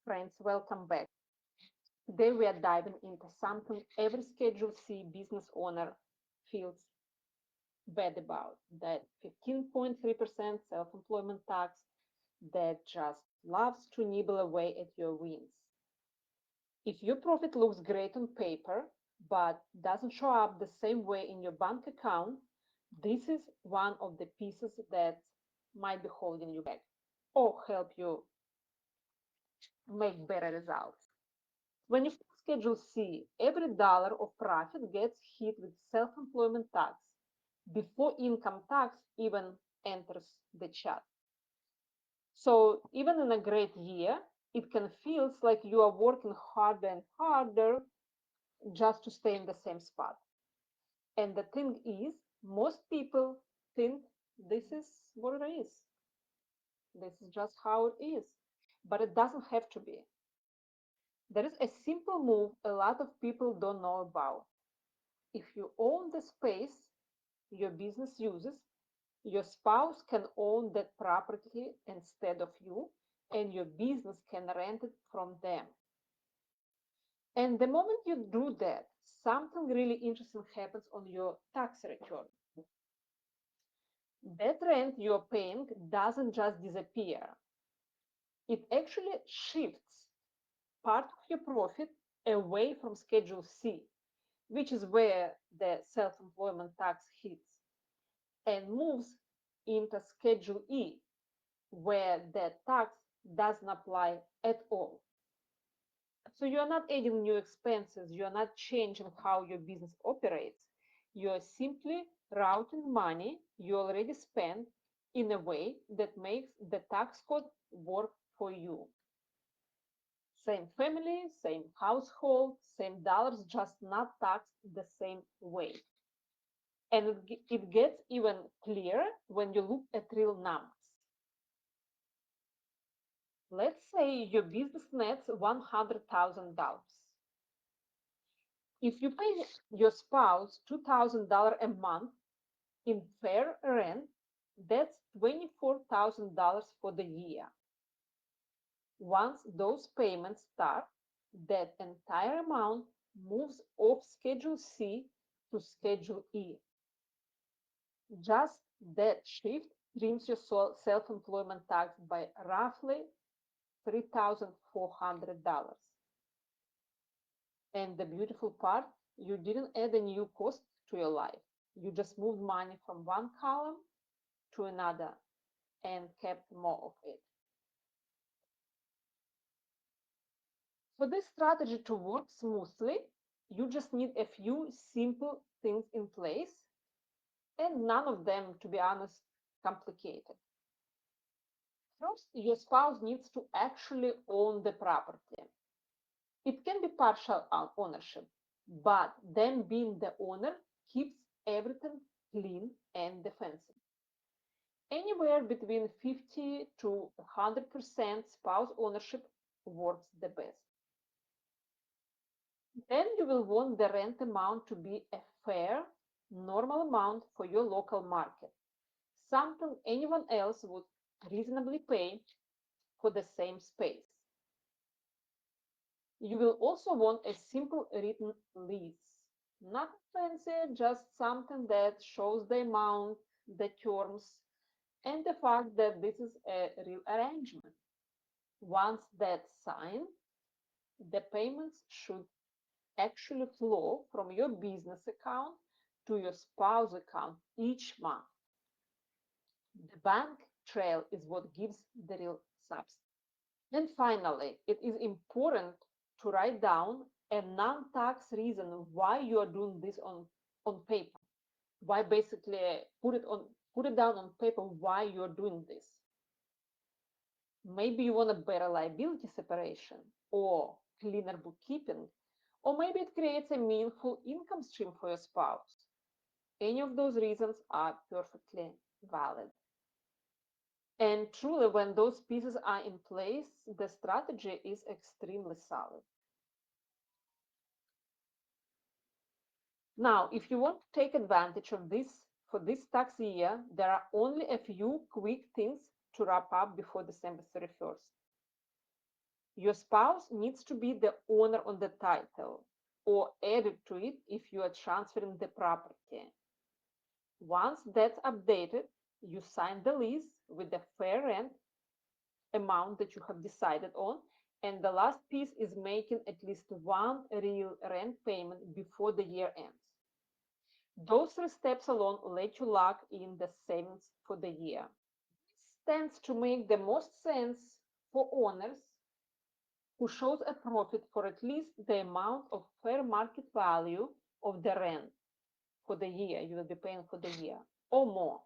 Friends, welcome back. Today we are diving into something every Schedule C business owner feels bad about, that 15.3% self employment tax that just loves to nibble away at your wins. If your profit looks great on paper but doesn't show up the same way in your bank account, this is one of the pieces that might be holding you back or help you make better results. When you file Schedule C, every dollar of profit gets hit with self-employment tax before income tax even enters the chart. So even in a great year, it can feel like you are working harder and harder just to stay in the same spot. And the thing is, most people think this is what it is. This is just how it is. But it doesn't have to be. There is a simple move a lot of people don't know about. If you own the space your business uses, your spouse can own that property instead of you, and your business can rent it from them. And the moment you do that, something really interesting happens on your tax return. That rent you're paying doesn't just disappear, it actually shifts part of your profit away from Schedule C, which is where the self employment tax hits, and moves into Schedule E, where the tax doesn't apply at all. So you're not adding new expenses, you're not changing how your business operates. You're simply routing money you already spent in a way that makes the tax code work for you. Same family, same household, same dollars, just not taxed the same way. And it gets even clearer when you look at real numbers. Let's say your business nets $100,000. If you pay your spouse $2,000 a month in fair rent, that's $24,000 for the year. Once those payments start, that entire amount moves off Schedule C to Schedule E. Just that shift trims your self-employment tax by roughly $3,400. And the beautiful part, you didn't add a new cost to your life. You just moved money from one column to another and kept more of it. For this strategy to work smoothly, you just need a few simple things in place, and none of them, to be honest, complicated. First, your spouse needs to actually own the property. It can be partial ownership, but them being the owner keeps everything clean and defensive. Anywhere between 50 to 100% spouse ownership works the best. Then you will want the rent amount to be a fair, normal amount for your local market, something anyone else would reasonably pay for the same space. You will also want a simple written lease. Not fancy, just something that shows the amount, the terms, and the fact that this is a real arrangement. Once that's signed, the payments should actually flow from your business account to your spouse account each month. The bank trail is what gives the real substance. And finally, it is important to write down a non-tax reason why you are doing this on paper. Why basically put it down on paper why you're doing this. Maybe you want a better liability separation or cleaner bookkeeping, or maybe it creates a meaningful income stream for your spouse. Any of those reasons are perfectly valid. And truly, when those pieces are in place, the strategy is extremely solid. Now, if you want to take advantage of this for this tax year, there are only a few quick things to wrap up before December 31st. Your spouse needs to be the owner on the title or added to it if you are transferring the property. Once that's updated, you sign the lease with the fair rent amount that you have decided on, and the last piece is making at least one real rent payment before the year ends. Those three steps alone let you lock in the savings for the year. This tends to make the most sense for owners who shows a profit for at least the amount of fair market value of the rent for the year you will be paying for the year or more.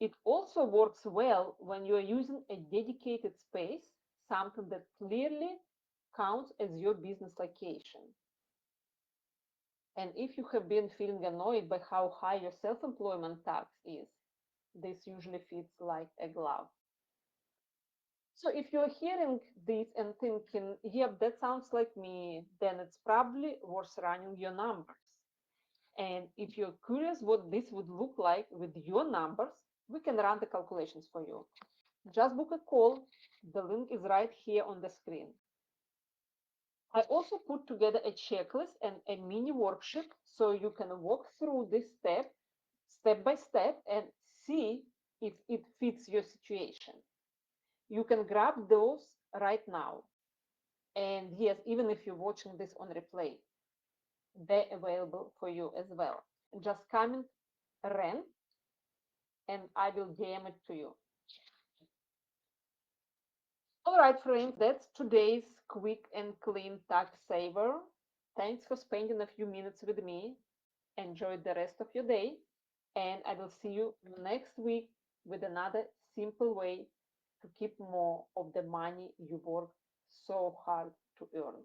It also works well when you are using a dedicated space, something that clearly counts as your business location. And if you have been feeling annoyed by how high your self-employment tax is, this usually fits like a glove. So if you're hearing this and thinking, yep, that sounds like me, then it's probably worth running your numbers. And if you're curious what this would look like with your numbers, we can run the calculations for you. Just book a call. The link is right here on the screen. I also put together a checklist and a mini worksheet so you can walk through this step by step, and see if it fits your situation. You can grab those right now. And yes, even if you're watching this on replay, they're available for you as well. Just comment rent and I will DM it to you. All right, friends, that's today's quick and clean tax saver. Thanks for spending a few minutes with me. Enjoy the rest of your day, and I will see you next week with another simple way to keep more of the money you work so hard to earn.